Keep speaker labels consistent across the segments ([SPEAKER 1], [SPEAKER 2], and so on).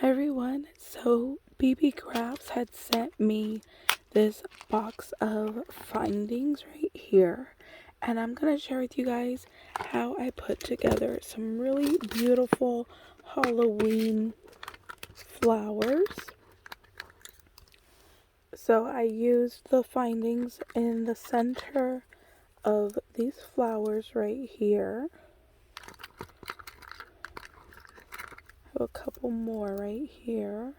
[SPEAKER 1] Hi everyone, so BeeBeeCraft had sent me this box of findings right here, and I'm going to share with you guys how I put together some really beautiful Halloween flowers. So I used the findings in the center of these flowers right here. A couple more right here.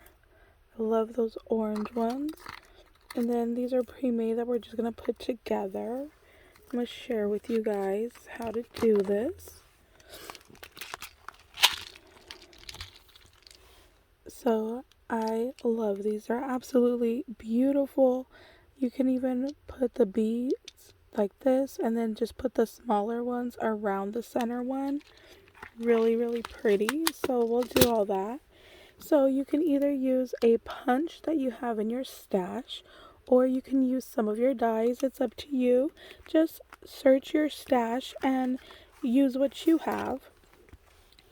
[SPEAKER 1] I love those orange ones. And then these are pre-made that we're just going to put together. I'm going to share with you guys how to do this. So I love these. They're absolutely beautiful. You can even put the beads like this and then just put the smaller ones around the center one. Really, really pretty. So we'll do all that. So you can either use a punch that you have in your stash, or you can use some of your dies. It's up to you. Just search your stash and use what you have.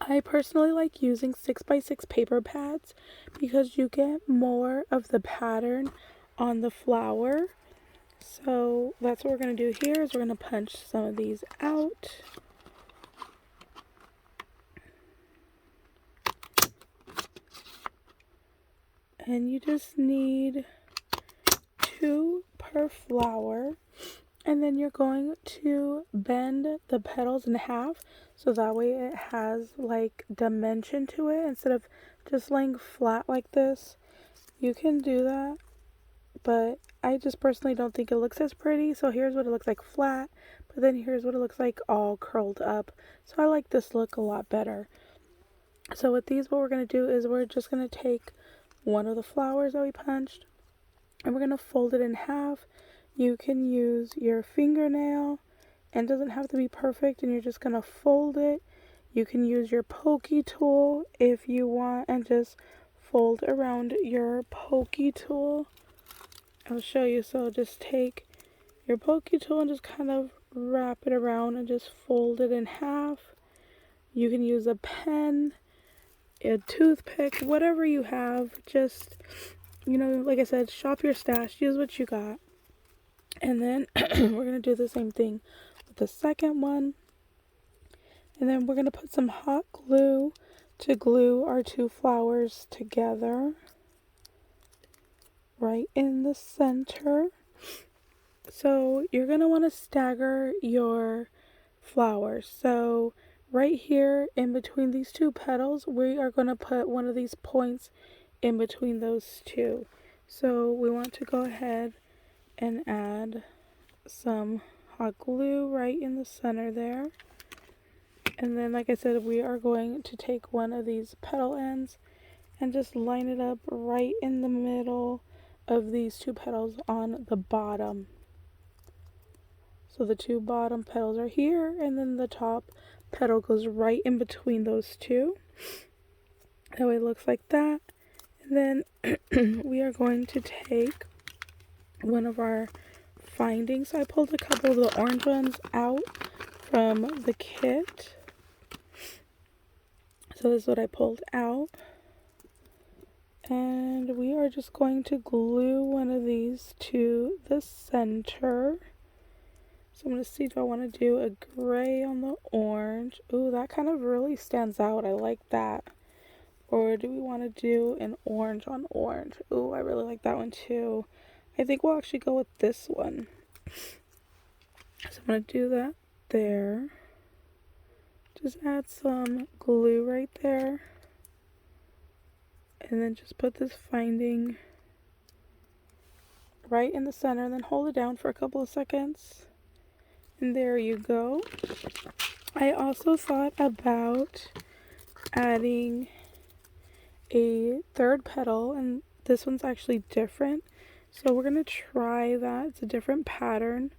[SPEAKER 1] I personally like using 6x6 paper pads because you get more of the pattern on the flower. So that's what we're going to do here is we're going to punch some of these out. And you just need 2 per flower, and then you're going to bend the petals in half so that way it has like dimension to it instead of just laying flat like this. You can do that, but I just personally don't think it looks as pretty. So here's what it looks like flat, but then here's what it looks like all curled up. So I like this look a lot better. So with these, what we're going to do is we're just going to take one of the flowers that we punched and we're going to fold it in half. You can use your fingernail, and it doesn't have to be perfect, and you're just going to fold it. You can use your pokey tool if you want and just fold around your pokey tool. I'll show you. So just take your pokey tool and just kind of wrap it around and just fold it in half. You can use a pen, a toothpick, whatever you have. Just, you know, like I said, shop your stash, use what you got. And then we're going to do the same thing with the second one. And then we're going to put some hot glue to glue our 2 flowers together right in the center. So you're going to want to stagger your flowers. So right here in between these 2 petals, we are going to put one of these points in between those 2. So we want to go ahead and add some hot glue right in the center there. And then, like I said, we are going to take one of these petal ends and just line it up right in the middle of these 2 petals on the bottom. So the 2 bottom petals are here, and then the top petal goes right in between those 2. That way it looks like that. And then we are going to take one of our findings. So I pulled a couple of the orange ones out from the kit. So this is what I pulled out. And we are just going to glue one of these to the center. So I'm going to see, do I want to do a gray on the orange? Ooh, that kind of really stands out. I like that. Or do we want to do an orange on orange? Ooh, I really like that one too. I think we'll actually go with this one. So I'm going to do that there. Just add some glue right there. And then just put this finding right in the center and then hold it down for a couple of seconds. And there you go. I also thought about adding a 3rd petal, and this one's actually different. So we're going to try that. It's a different pattern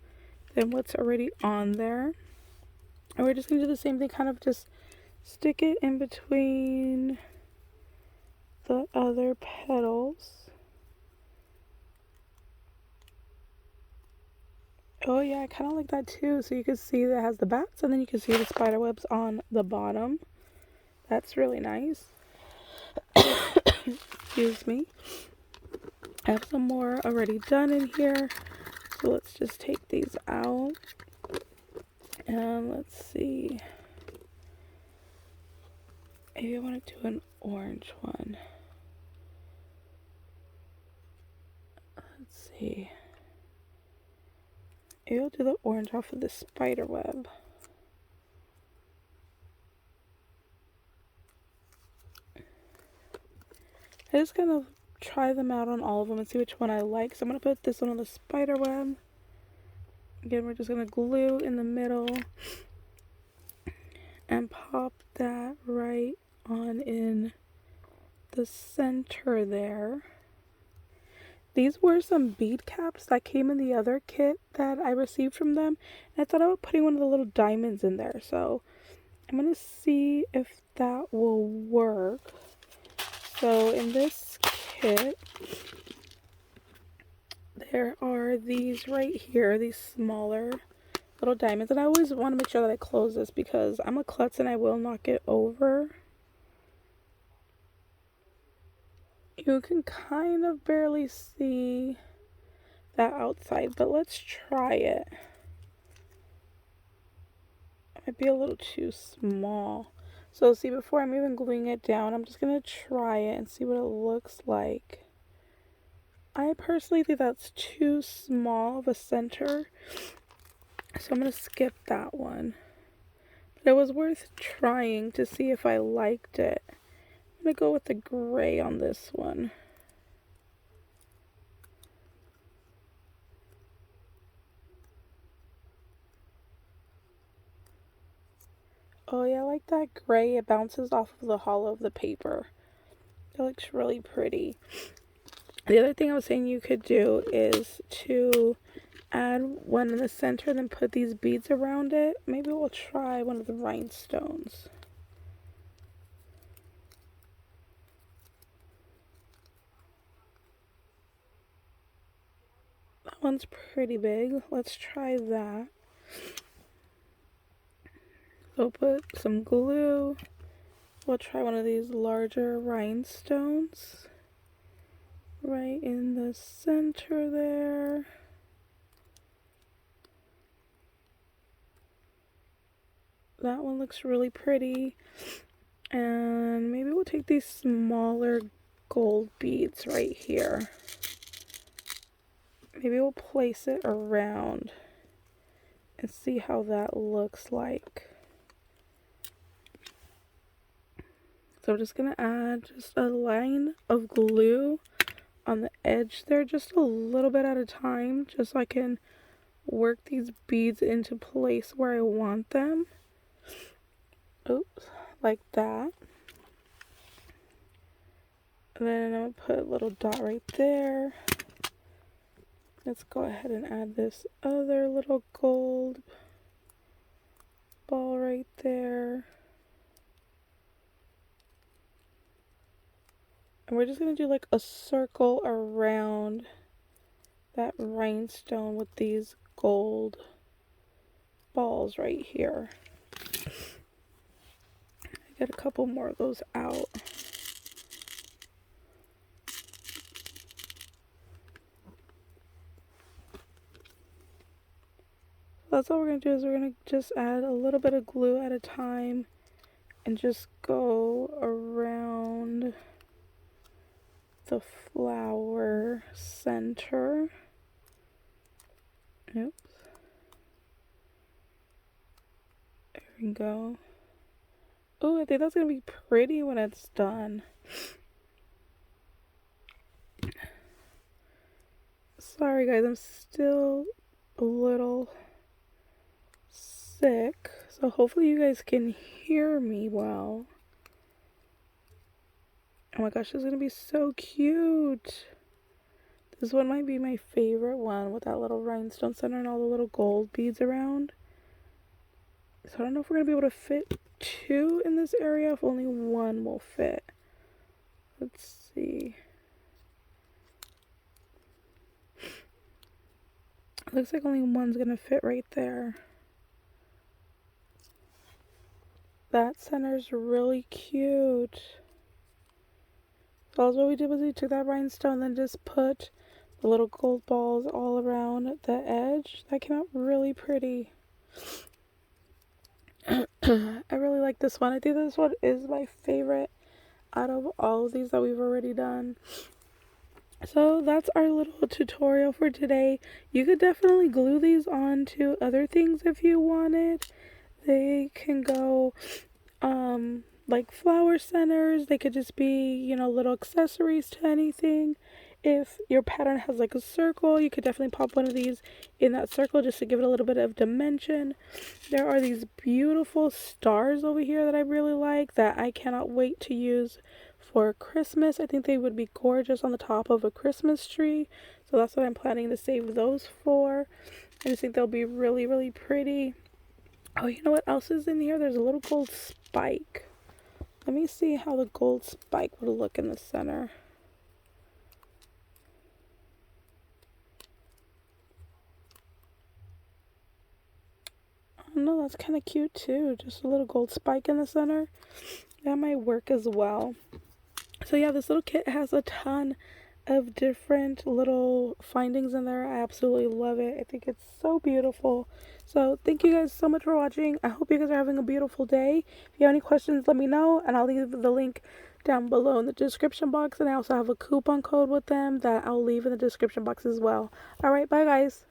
[SPEAKER 1] than what's already on there. And we're just going to do the same thing, kind of just stick it in between the other petals. Oh yeah, I kind of like that too. So you can see that it has the bats, and then you can see the spider webs on the bottom. That's really nice. excuse me. I have some more already done in here, so let's just take these out. And let's see, maybe I want to do an orange one. Let's see, maybe I'll do the orange off of the spider web. I just kind of try them out on all of them and see which one I like. So I'm going to put this one on the spider web. Again, we're just going to glue in the middle and pop that right on in the center there. These were some bead caps that came in the other kit that I received from them. And I thought about putting one of the little diamonds in there. So I'm going to see if that will work. So in this kit, there are these right here, these smaller little diamonds. And I always want to make sure that I close this because I'm a klutz and I will knock it over. You can kind of barely see that outside, but let's try it. It might be a little too small. So see, before I'm even gluing it down, I'm just going to try it and see what it looks like. I personally think that's too small of a center, so I'm going to skip that one. But it was worth trying to see if I liked it. I'm going to go with the gray on this one. Oh yeah, I like that gray. It bounces off of the hollow of the paper. It looks really pretty. The other thing I was saying you could do is to add one in the center and then put these beads around it. Maybe we'll try one of the rhinestones. That one's pretty big. Let's try that. So we'll put some glue. We'll try one of these larger rhinestones right in the center there. That one looks really pretty. And maybe we'll take these smaller gold beads right here. Maybe we'll place it around and see how that looks like. So I'm just going to add just a line of glue on the edge there, just a little bit at a time, just so I can work these beads into place where I want them. Oops, like that. And then I'm going to put a little dot right there. Let's go ahead and add this other little gold ball right there. And we're just going to do like a circle around that rhinestone with these gold balls right here. I get a couple more of those out. That's all we're going to do is we're going to just add a little bit of glue at a time and just go around the flower center. Oops. There we go. Oh, I think that's going to be pretty when it's done. Sorry guys, I'm still a little sick, so hopefully you guys can hear me well. Oh my gosh, this is gonna be so cute. This one might be my favorite one with that little rhinestone center and all the little gold beads around. So I don't know if we're gonna be able to fit two in this area, if only one will fit. Let's see. Looks like only one's gonna fit right there. That center's really cute. So that's what we did, was we took that rhinestone, then just put the little gold balls all around the edge. That came out really pretty. I really like this one. I think this one is my favorite out of all of these that we've already done. So that's our little tutorial for today. You could definitely glue these onto other things if you wanted. They can go like flower centers. They could just be, you know, little accessories to anything. If your pattern has like a circle, you could definitely pop one of these in that circle just to give it a little bit of dimension. There are these beautiful stars over here that I really like that I cannot wait to use for Christmas. I think they would be gorgeous on the top of a Christmas tree. So that's what I'm planning to save those for. I just think they'll be really, really pretty. Oh, you know what else is in here? There's a little gold spike. Let me see how the gold spike would look in the center. Oh no, that's kind of cute too. Just a little gold spike in the center. That might work as well. So yeah, this little kit has a ton of different little findings in there. I absolutely love it. I think it's so beautiful. So thank you guys so much for watching. I hope you guys are having a beautiful day. If you have any questions, let me know, and I'll leave the link down below in the description box. And I also have a coupon code with them that I'll leave in the description box as well. All right, bye guys.